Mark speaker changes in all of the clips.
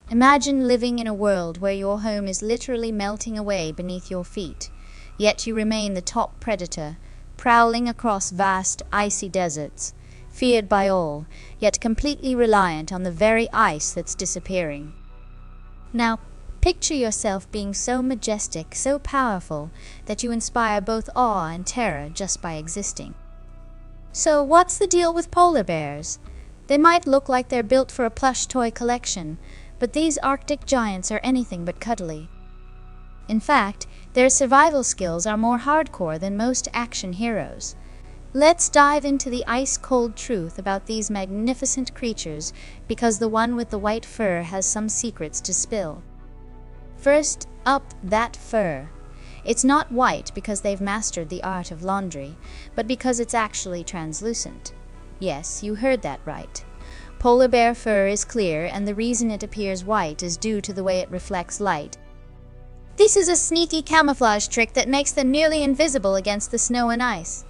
Speaker 1: Imagine living in a world where your home is literally melting away beneath your feet, yet you remain the top predator, prowling across vast, icy deserts, feared by all, yet completely reliant on the very ice that's disappearing. Now, picture yourself being so majestic, so powerful, that you inspire both awe and terror just by existing. So, what's the deal with polar bears? They might look like they're built for a plush toy collection, but these Arctic giants are anything but cuddly. In fact, their survival skills are more hardcore than most action heroes. Let's dive into the ice-cold truth about these magnificent creatures, because the one with the white fur has some secrets to spill. First up, that fur. It's not white because they've mastered the art of laundry, but because it's actually translucent. Yes, you heard that right. Polar bear fur is clear, and the reason it appears white is due to the way it reflects light. This is a sneaky camouflage trick that makes them nearly invisible against the snow and ice.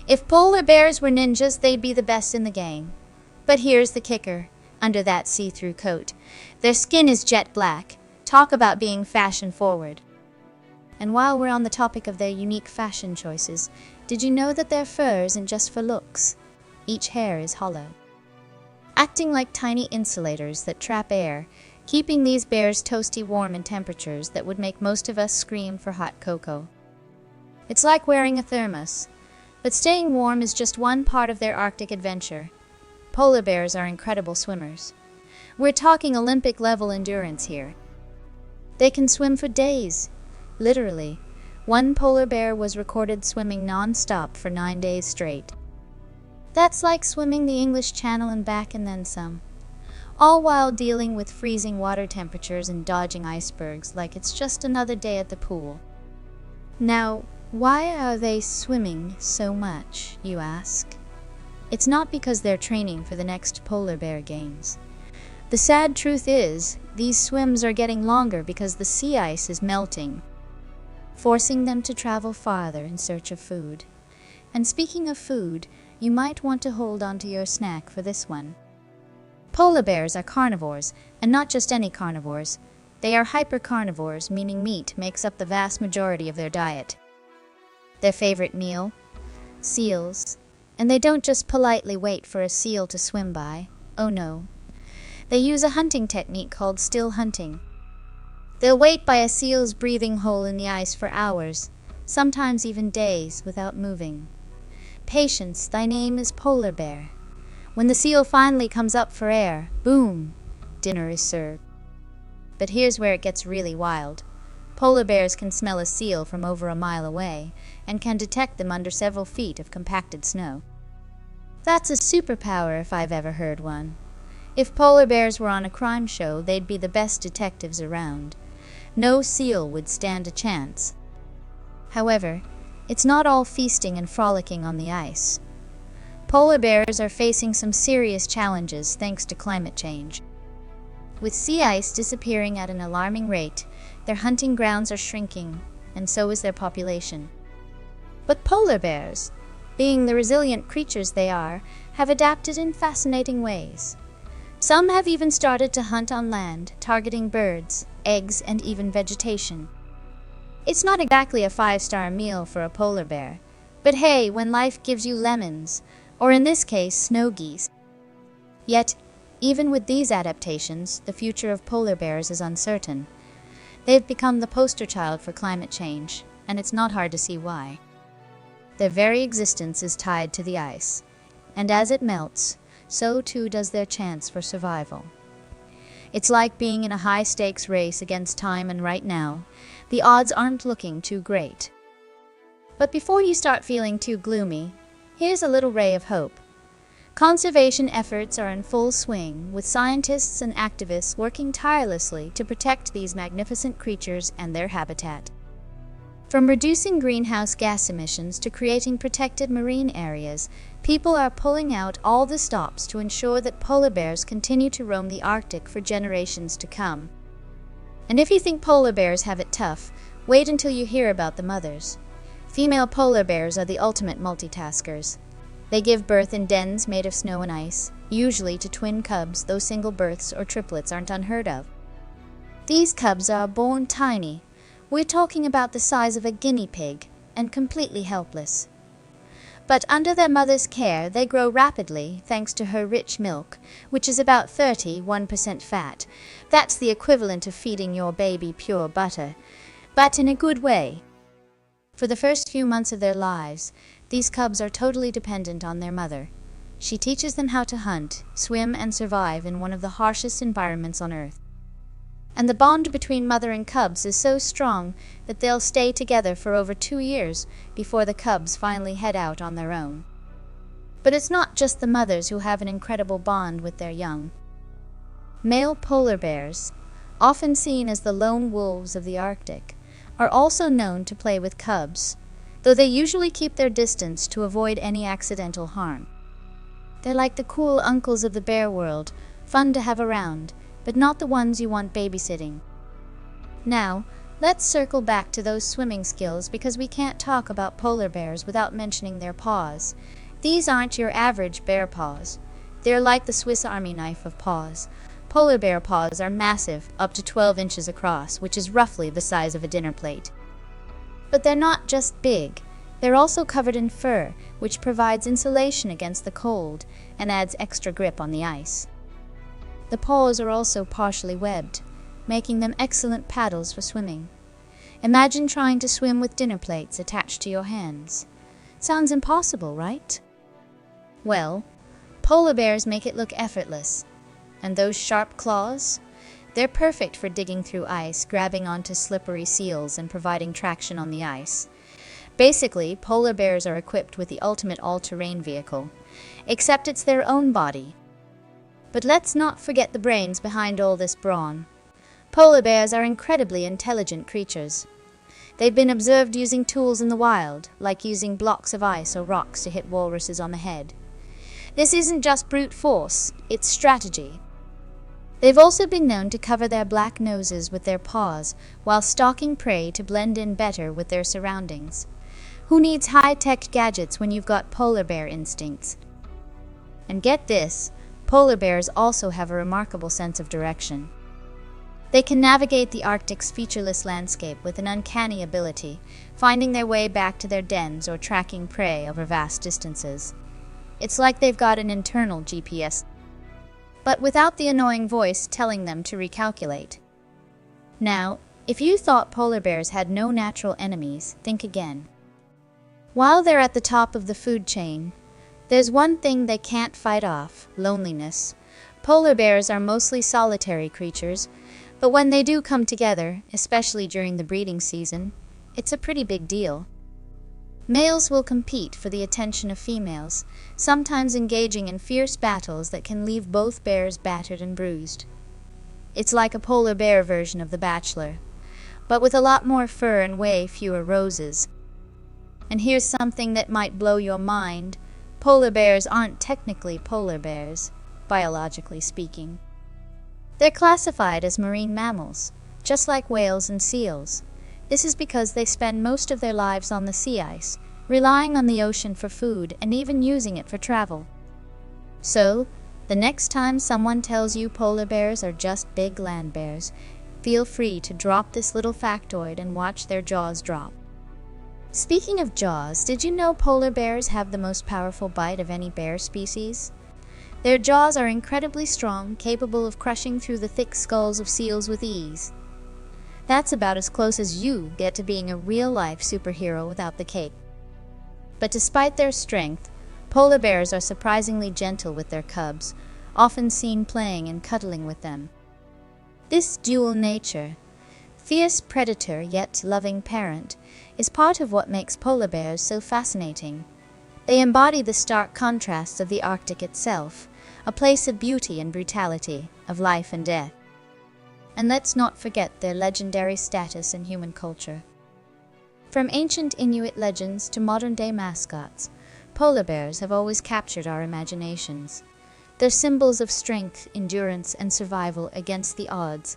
Speaker 1: If polar bears were ninjas, they'd be the best in the game. But here's the kicker. Under that see-through coat, their skin is jet black. Talk about being fashion-forward. And while we're on the topic of their unique fashion choices, did you know that their fur isn't just for looks? Each hair is hollow, acting like tiny insulators that trap air, keeping these bears toasty warm in temperatures that would make most of us scream for hot cocoa. It's like wearing a thermos, but staying warm is just one part of their Arctic adventure. Polar bears are incredible swimmers. We're talking Olympic-level endurance here. They can swim for days. Literally, one polar bear was recorded swimming non-stop for 9 days straight. That's like swimming the English Channel and back and then some, all while dealing with freezing water temperatures and dodging icebergs like it's just another day at the pool. Now, why are they swimming so much, you ask? It's not because they're training for the next polar bear games. The sad truth is, these swims are getting longer because the sea ice is melting, forcing them to travel farther in search of food. And speaking of food, you might want to hold on to your snack for this one. Polar bears are carnivores, and not just any carnivores. They are hypercarnivores, meaning meat makes up the vast majority of their diet. Their favorite meal? Seals. And they don't just politely wait for a seal to swim by. Oh no. They use a hunting technique called still hunting. They'll wait by a seal's breathing hole in the ice for hours, sometimes even days, without moving. Patience, thy name is polar bear. When the seal finally comes up for air, boom, dinner is served. But here's where it gets really wild. Polar bears can smell a seal from over a mile away, and can detect them under several feet of compacted snow. That's a superpower if I've ever heard one. If polar bears were on a crime show, they'd be the best detectives around. No seal would stand a chance. However, it's not all feasting and frolicking on the ice. Polar bears are facing some serious challenges thanks to climate change. With sea ice disappearing at an alarming rate, their hunting grounds are shrinking, and so is their population. But polar bears, being the resilient creatures they are, have adapted in fascinating ways. Some have even started to hunt on land, targeting birds, eggs, and even vegetation. It's not exactly a 5-star meal for a polar bear, but hey, when life gives you lemons, or in this case, snow geese. Yet, even with these adaptations, the future of polar bears is uncertain. They've become the poster child for climate change, and it's not hard to see why. Their very existence is tied to the ice, and as it melts, so too does their chance for survival. It's like being in a high-stakes race against time, and right now, the odds aren't looking too great. But before you start feeling too gloomy, here's a little ray of hope. Conservation efforts are in full swing, with scientists and activists working tirelessly to protect these magnificent creatures and their habitat. From reducing greenhouse gas emissions to creating protected marine areas, people are pulling out all the stops to ensure that polar bears continue to roam the Arctic for generations to come. And if you think polar bears have it tough, wait until you hear about the mothers. Female polar bears are the ultimate multitaskers. They give birth in dens made of snow and ice, usually to twin cubs, though single births or triplets aren't unheard of. These cubs are born tiny. We're talking about the size of a guinea pig and completely helpless. But under their mother's care, they grow rapidly thanks to her rich milk, which is about 31% fat. That's the equivalent of feeding your baby pure butter, but in a good way. For the first few months of their lives, these cubs are totally dependent on their mother. She teaches them how to hunt, swim, and survive in one of the harshest environments on Earth. And the bond between mother and cubs is so strong that they'll stay together for over 2 years before the cubs finally head out on their own. But it's not just the mothers who have an incredible bond with their young. Male polar bears, often seen as the lone wolves of the Arctic, are also known to play with cubs, though they usually keep their distance to avoid any accidental harm. They're like the cool uncles of the bear world, fun to have around, but not the ones you want babysitting. Now, let's circle back to those swimming skills because we can't talk about polar bears without mentioning their paws. These aren't your average bear paws. They're like the Swiss Army knife of paws. Polar bear paws are massive, up to 12 inches across, which is roughly the size of a dinner plate. But they're not just big. They're also covered in fur, which provides insulation against the cold and adds extra grip on the ice. The paws are also partially webbed, making them excellent paddles for swimming. Imagine trying to swim with dinner plates attached to your hands. Sounds impossible, right? Well, polar bears make it look effortless. And those sharp claws? They're perfect for digging through ice, grabbing onto slippery seals, and providing traction on the ice. Basically, polar bears are equipped with the ultimate all-terrain vehicle, except it's their own body. But let's not forget the brains behind all this brawn. Polar bears are incredibly intelligent creatures. They've been observed using tools in the wild, like using blocks of ice or rocks to hit walruses on the head. This isn't just brute force, it's strategy. They've also been known to cover their black noses with their paws while stalking prey to blend in better with their surroundings. Who needs high-tech gadgets when you've got polar bear instincts? And get this, polar bears also have a remarkable sense of direction. They can navigate the Arctic's featureless landscape with an uncanny ability, finding their way back to their dens or tracking prey over vast distances. It's like they've got an internal GPS, but without the annoying voice telling them to recalculate. Now, if you thought polar bears had no natural enemies, think again. While they're at the top of the food chain, there's one thing they can't fight off: loneliness. Polar bears are mostly solitary creatures, but when they do come together, especially during the breeding season, it's a pretty big deal. Males will compete for the attention of females, sometimes engaging in fierce battles that can leave both bears battered and bruised. It's like a polar bear version of The Bachelor, but with a lot more fur and way fewer roses. And here's something that might blow your mind. Polar bears aren't technically polar bears, biologically speaking. They're classified as marine mammals, just like whales and seals. This is because they spend most of their lives on the sea ice, relying on the ocean for food and even using it for travel. So, the next time someone tells you polar bears are just big land bears, feel free to drop this little factoid and watch their jaws drop. Speaking of jaws, did you know polar bears have the most powerful bite of any bear species? Their jaws are incredibly strong, capable of crushing through the thick skulls of seals with ease. That's about as close as you get to being a real-life superhero without the cape. But despite their strength, polar bears are surprisingly gentle with their cubs, often seen playing and cuddling with them. This dual nature, fierce predator yet loving parent, is part of what makes polar bears so fascinating. They embody the stark contrasts of the Arctic itself, a place of beauty and brutality, of life and death. And let's not forget their legendary status in human culture. From ancient Inuit legends to modern-day mascots, polar bears have always captured our imaginations. They're symbols of strength, endurance, and survival against the odds.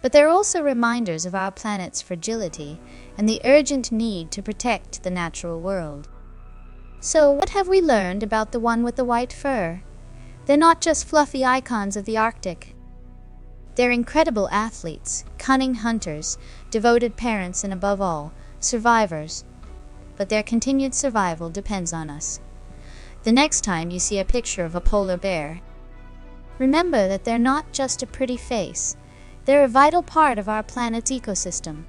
Speaker 1: But they're also reminders of our planet's fragility and the urgent need to protect the natural world. So, what have we learned about the one with the white fur? They're not just fluffy icons of the Arctic. They're incredible athletes, cunning hunters, devoted parents, and above all, survivors. But their continued survival depends on us. The next time you see a picture of a polar bear, remember that they're not just a pretty face. They're a vital part of our planet's ecosystem.